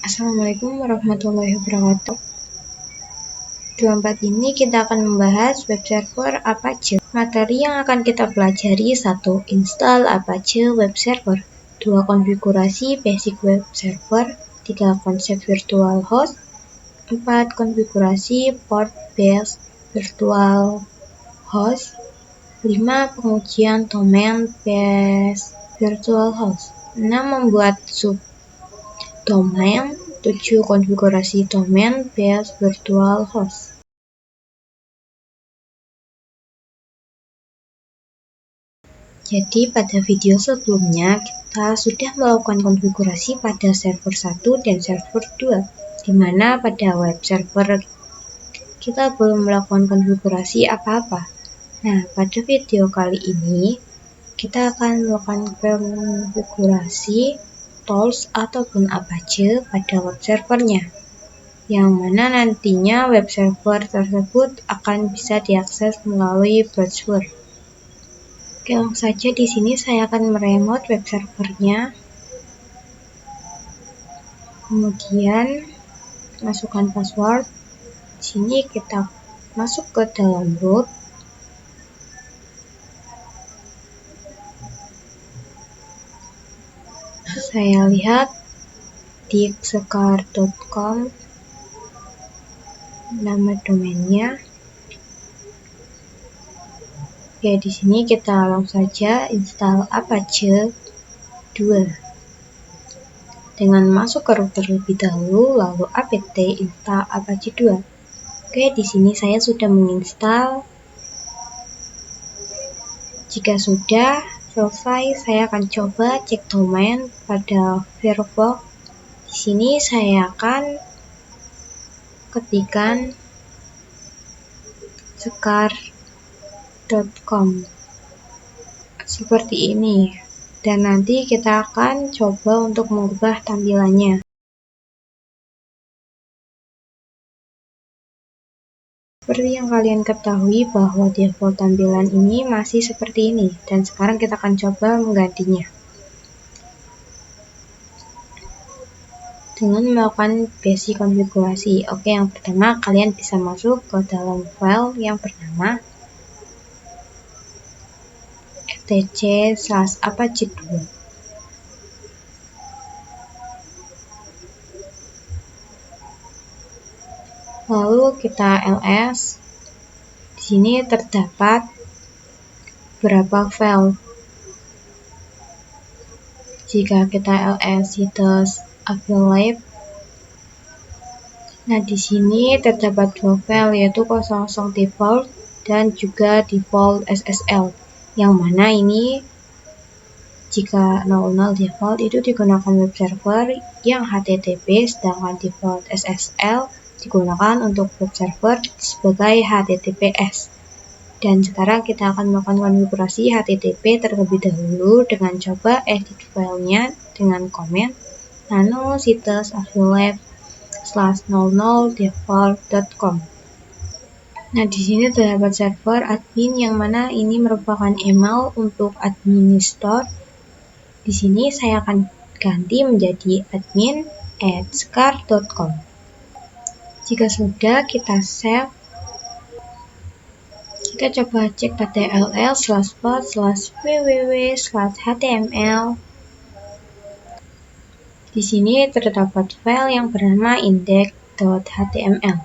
Assalamualaikum warahmatullahi wabarakatuh. 24 ini kita akan membahas web server Apache. Materi yang akan kita pelajari: 1. Install Apache Web Server, 2. Konfigurasi basic web server, 3. Konsep virtual host, 4. Konfigurasi port based virtual host, 5. Pengujian domain based virtual host, 6. Membuat subdomain, 7. Konfigurasi domain based virtual host. Jadi pada video sebelumnya kita sudah melakukan konfigurasi pada server 1 dan server 2, di mana pada web server kita belum melakukan konfigurasi apa-apa. Nah, pada video kali ini kita akan melakukan konfigurasi tools ataupun Apache pada web servernya, yang mana nantinya web server tersebut akan bisa diakses melalui browser. Oke, langsung saja di sini saya akan meremote web servernya. Kemudian masukkan password. Di sini kita masuk ke dalam root. Saya lihat di sekar.com nama domainnya. Oke, di sini kita langsung saja install Apache 2 dengan masuk ke root terlebih dahulu, lalu apt install Apache 2. Oke, di sini saya sudah menginstal. Jika sudah selesai, saya akan coba cek domain pada Firefox. Di sini saya akan ketikkan sekar.com seperti ini, dan nanti kita akan coba untuk mengubah tampilannya. Seperti yang kalian ketahui bahwa default tampilan ini masih seperti ini, dan sekarang kita akan coba menggantinya dengan melakukan basic konfigurasi. Oke, yang pertama kalian bisa masuk ke dalam file yang bernama etc/apache2. Lalu kita ls. Di sini terdapat beberapa file. Jika kita ls ls available. Nah, di sini terdapat dua file, yaitu 00 default dan juga default SSL. Yang mana ini jika 00 default itu digunakan web server yang HTTP, sedangkan default SSL digunakan untuk web server sebagai HTTPS. Dan sekarang kita akan melakukan konfigurasi HTTP terlebih dahulu dengan coba edit filenya dengan komen nano situs available/00default.com. Nah, di sini terdapat server admin, yang mana ini merupakan email untuk administrator. Di sini saya akan ganti menjadi admin@sekar.com. Jika sudah, kita save. Kita coba cek pada ll/port/www/html. Di sini terdapat file yang bernama index.html,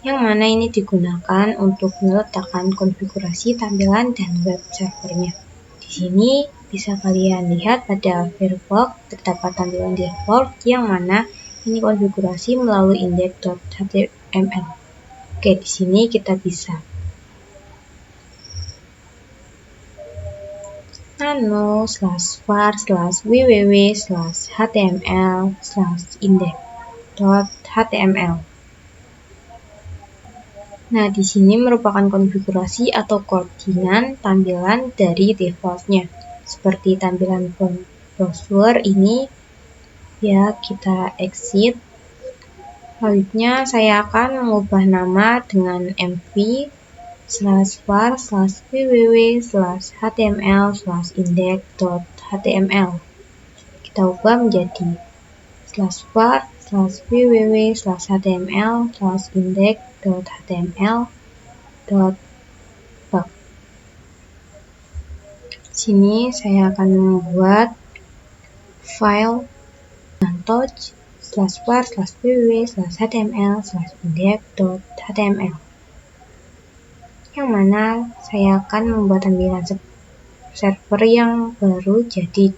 yang mana ini digunakan untuk meletakkan konfigurasi tampilan dan web servernya. Di sini bisa kalian lihat pada Firefox terdapat tampilan default, yang mana ini konfigurasi melalui index.html. Oke, di sini kita bisa nano/var/www/html/index.html. Nah, di sini merupakan konfigurasi atau koordinan tampilan dari defaultnya. Seperti tampilan browser ini, ya, kita exit. Selanjutnya saya akan mengubah nama dengan mv/var/www/html/index.html. Kita ubah menjadi Sini saya akan membuat file touch/var/www/html/index.html yang mana saya akan membuat tampilan server yang baru, jadi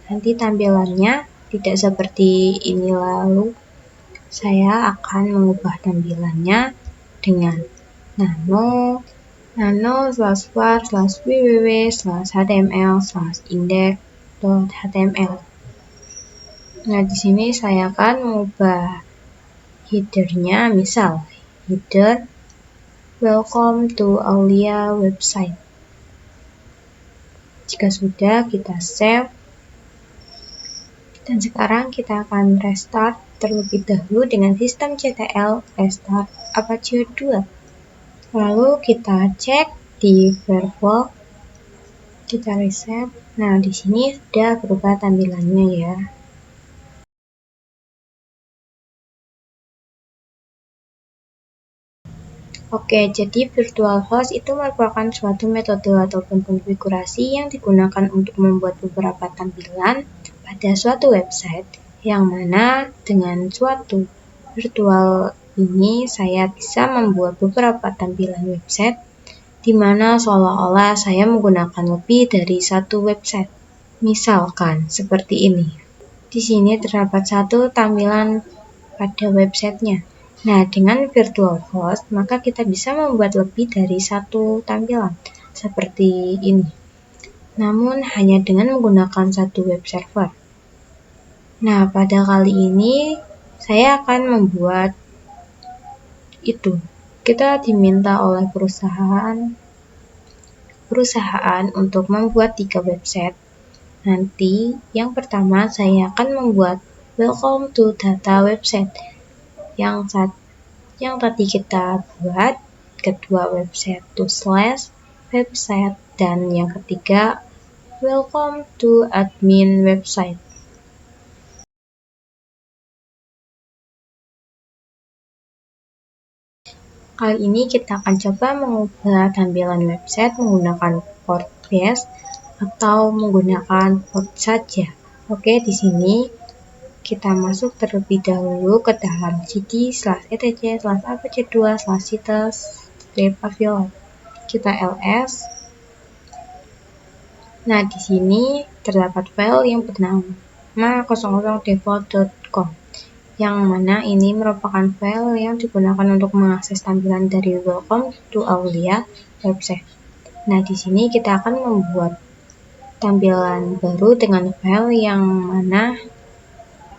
nanti tampilannya tidak seperti ini. Lalu saya akan mengubah tampilannya dengan nano/var/www/html/index.html. Nah, di sini saya akan mengubah headernya, misal header welcome to Aulia website. Jika sudah, kita save. Dan sekarang kita akan restart terlebih dahulu dengan systemctl restart Apache 2. Lalu kita cek di verbal, kita reset. Nah, di sini sudah berubah tampilannya ya. Oke, jadi virtual host itu merupakan suatu metode ataupun konfigurasi yang digunakan untuk membuat beberapa tampilan pada suatu website, yang mana dengan suatu virtual ini saya bisa membuat beberapa tampilan website di mana seolah-olah saya menggunakan lebih dari satu website. Misalkan seperti ini. Di sini terdapat satu tampilan pada websitenya. Nah, dengan virtual host, maka kita bisa membuat lebih dari satu tampilan seperti ini. Namun hanya dengan menggunakan satu web server. Nah, pada kali ini saya akan membuat itu. Kita diminta oleh perusahaan untuk membuat 3 website. Nanti yang pertama saya akan membuat welcome to data website. Yang tadi kita buat, kedua website to slash website, dan yang ketiga welcome to admin website. Kali ini kita akan coba mengubah tampilan website menggunakan port base atau menggunakan port saja. Oke, di sini kita masuk terlebih dahulu ke dalam cd/etc/apache2/cites/aviolet. Kita ls. Nah, di sini terdapat file yang bernama 00default.com, yang mana ini merupakan file yang digunakan untuk mengakses tampilan dari welcome to Aulia website. Nah, di sini kita akan membuat tampilan baru dengan file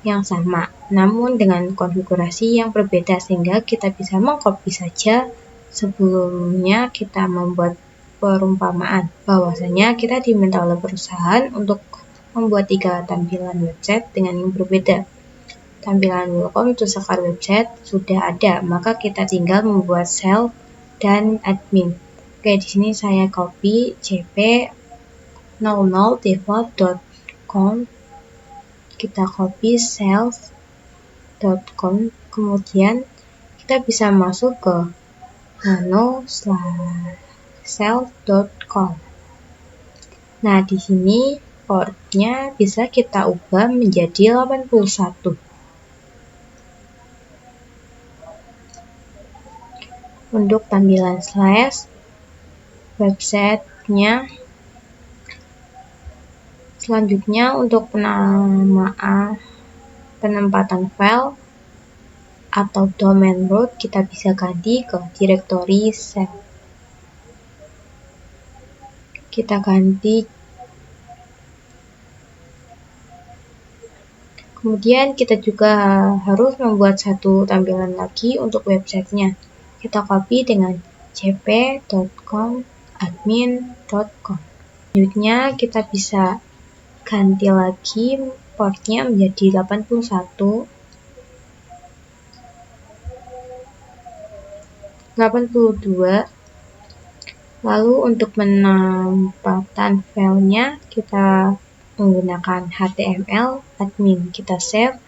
yang sama, namun dengan konfigurasi yang berbeda, sehingga kita bisa mengcopy saja. Sebelumnya kita membuat perumpamaan bahwasanya kita diminta oleh perusahaan untuk membuat 3 tampilan website dengan yang berbeda. Tampilan welcome to Sakar website sudah ada, maka kita tinggal membuat self dan admin. Oke, di sini saya copy cp 00default.com, kita copy self.com, kemudian kita bisa masuk ke nano/self.com. Nah, di sini portnya bisa kita ubah menjadi 81. Untuk tampilan slash websitenya, selanjutnya untuk penempatan file atau domain root kita bisa ganti ke directory self. Kita ganti. Kemudian kita juga harus membuat satu tampilan lagi untuk websitenya. Kita copy dengan cp.com/admin.com. Selanjutnya kita bisa ganti lagi portnya menjadi 82. Lalu untuk penempatan filenya kita menggunakan HTML admin. Kita save.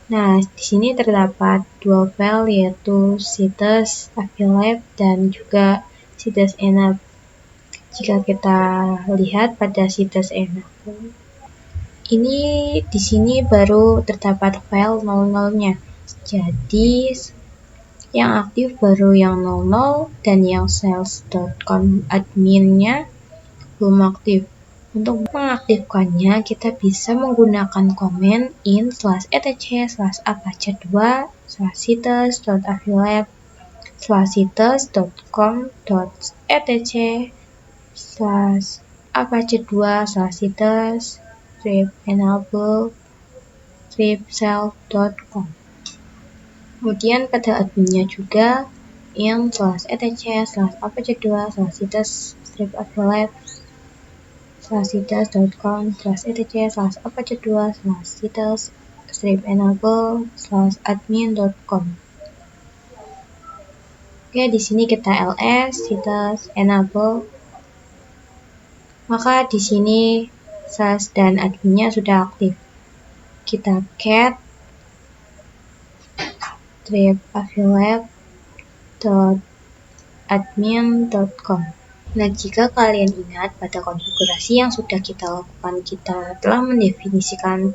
Nah, di sini terdapat dua file yaitu Citus Avilab dan juga Citus Enable. Jika kita lihat pada Citus Enable, ini di sini baru terdapat file 00-nya. Jadi yang aktif baru yang 00 dan yang sales.com adminnya belum aktif. Untuk mengaktifkannya, kita bisa menggunakan komen in/etc/citus.avilab/citus.com/etc/enable/self.com. Kemudian pada adminnya juga in/etc/citus/avilab/citus.com/etc/citus/enable/admin.com. Oke, di sini kita ls citus enable. Maka di sini sales dan adminnya sudah aktif. Kita cat avilab.admin.com. Nah, jika kalian ingat pada konfigurasi yang sudah kita lakukan, kita telah mendefinisikan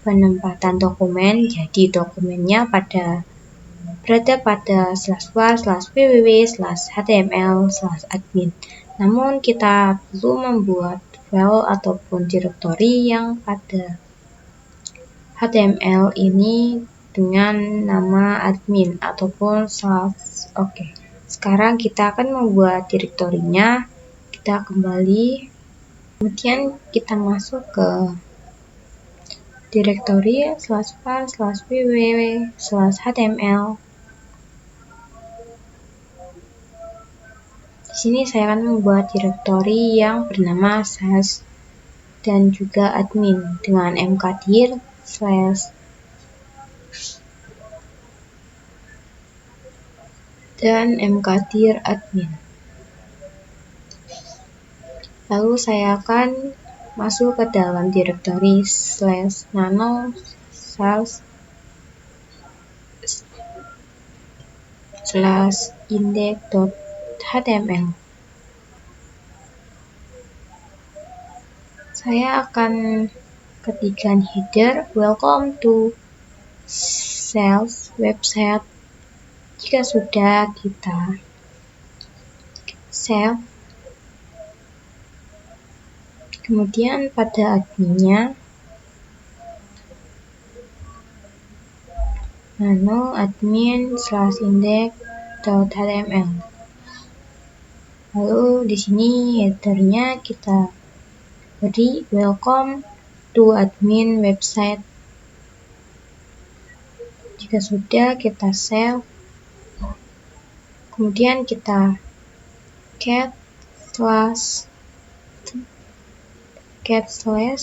penempatan dokumen. Jadi dokumennya berada pada /var/www/html/admin. Namun kita perlu membuat file ataupun direktori yang pada HTML ini dengan nama admin ataupun /. Oke. Sekarang kita akan membuat direktorinya. Kita kembali, kemudian kita masuk ke direktori /var/www/html. Di sini saya akan membuat direktori yang bernama sales dan juga admin dengan mkdir dan mkdir admin. Lalu saya akan masuk ke dalam direktori /nano sales /index.html. Saya akan ketikkan header welcome to sales website. Jika sudah, kita save. Kemudian pada adminnya nano admin/index.html. Lalu di sini headernya kita beri welcome to admin website. Jika sudah, kita save. Kemudian kita cat slash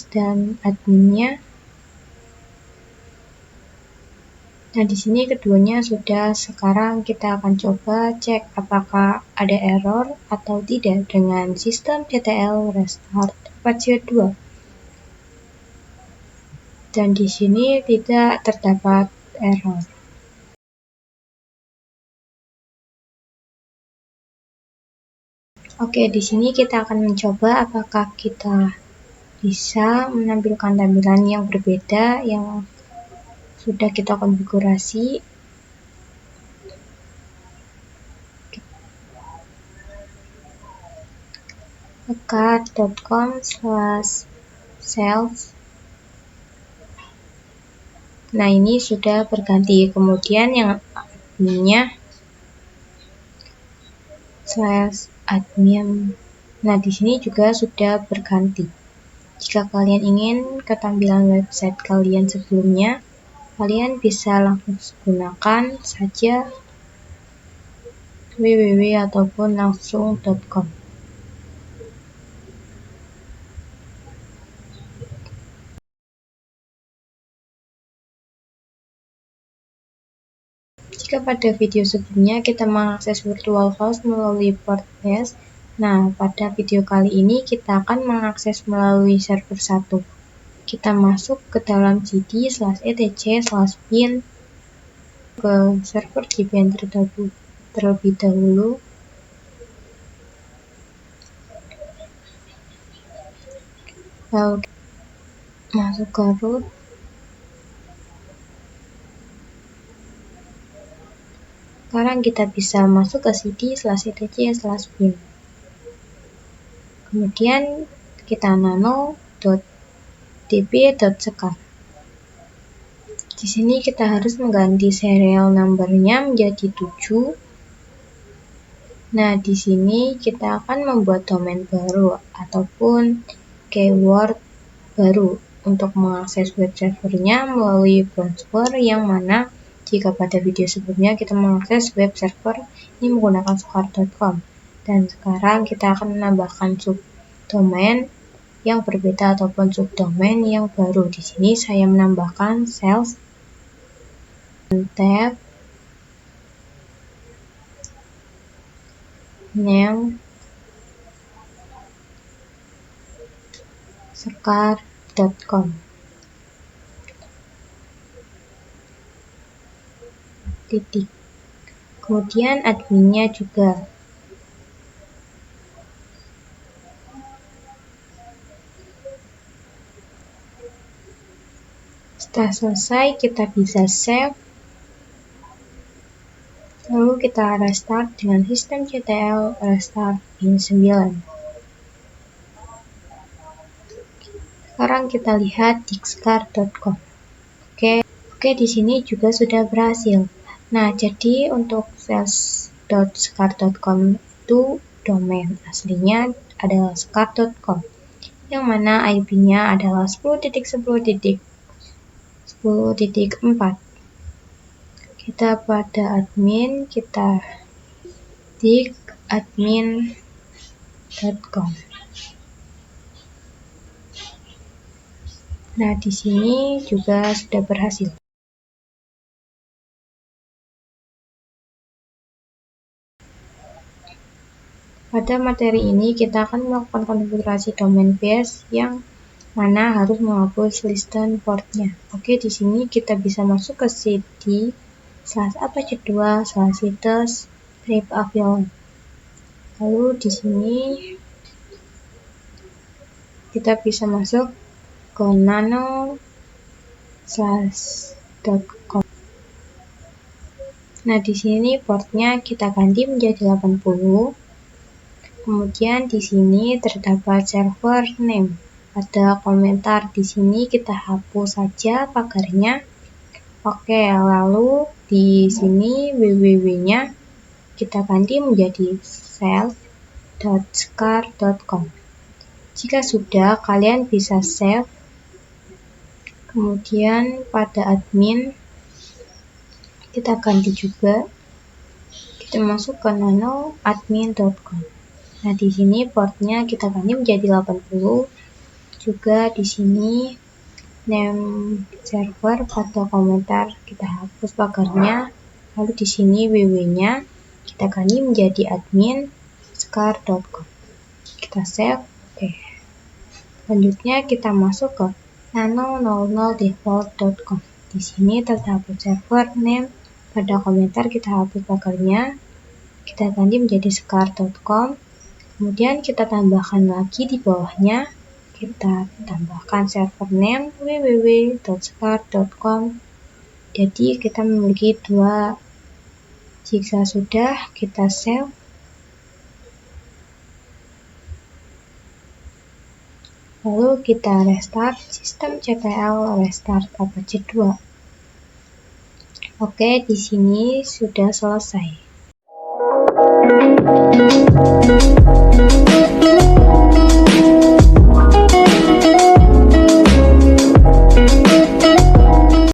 dan adminnya. Nah, di sini keduanya sudah. Sekarang kita akan coba cek apakah ada error atau tidak dengan systemctl restart Apache 2. Dan di sini tidak terdapat error. Oke, di sini kita akan mencoba apakah kita bisa menampilkan tampilan yang berbeda yang sudah kita konfigurasi. card.com/sales. Nah, ini sudah berganti. Kemudian yang adminnya /admin. Nah, di sini juga sudah berganti. Jika kalian ingin ketampilan website kalian sebelumnya, kalian bisa langsung gunakan saja www ataupun langsung.com. Jika pada video sebelumnya kita mengakses virtual host melalui port base, nah pada video kali ini kita akan mengakses melalui server 1. kita masuk ke dalam cd/etc/bin ke server JPN terlebih dahulu. Lalu masuk ke root. Sekarang kita bisa masuk ke cd/etc/bin. Kemudian kita nano.db.scar. Di sini kita harus mengganti serial number-nya menjadi 7. Nah, di sini kita akan membuat domain baru ataupun keyword baru untuk mengakses web servernya melalui browser, yang mana jika pada video sebelumnya kita mengakses web server ini menggunakan scar.com, dan sekarang kita akan menambahkan subdomain yang berbeda ataupun subdomain yang baru. Di sini saya menambahkan sales tab name scar.com. Titik. Kemudian adminnya juga. Setelah selesai, kita bisa save. Lalu kita restart dengan systemctl restart bin 9. Sekarang kita lihat di scar.com. Oke, di sini juga sudah berhasil. Nah, jadi untuk sales.scar.com itu domain aslinya adalah scar.com, yang mana IP-nya adalah 10.10.10.4. Kita pada admin, kita tik admin.com. Nah, di sini juga sudah berhasil. Pada materi ini kita akan melakukan konfigurasi domain base, yang mana harus menghapus listen portnya. Oke, di sini kita bisa masuk ke cd/apache2/sites/available. Lalu di sini kita bisa masuk ke nano/.com. Nah, di sini portnya kita ganti menjadi 80. Kemudian di sini terdapat server name. Pada komentar di sini kita hapus saja pagarnya. Oke, lalu di sini www-nya kita ganti menjadi sales.scar.com. Jika sudah, kalian bisa save. Kemudian pada admin kita ganti juga. Kita masuk ke nano.admin.com. Nah, di sini portnya kita ganti menjadi 80. Juga di sini name server pada komentar kita hapus pagarnya. Lalu di sini www-nya kita ganti menjadi admin scar.com. Kita save. Oke. Selanjutnya kita masuk ke nano00default.com. Di sini terdapat server name. Pada komentar kita hapus pagarnya. Kita ganti menjadi scar.com. Kemudian kita tambahkan lagi di bawahnya, kita tambahkan server name www.scar.com. Jadi kita memiliki 2. Jika sudah, kita save. Lalu kita restart systemctl restart apache 2. Oke, di sini sudah selesai.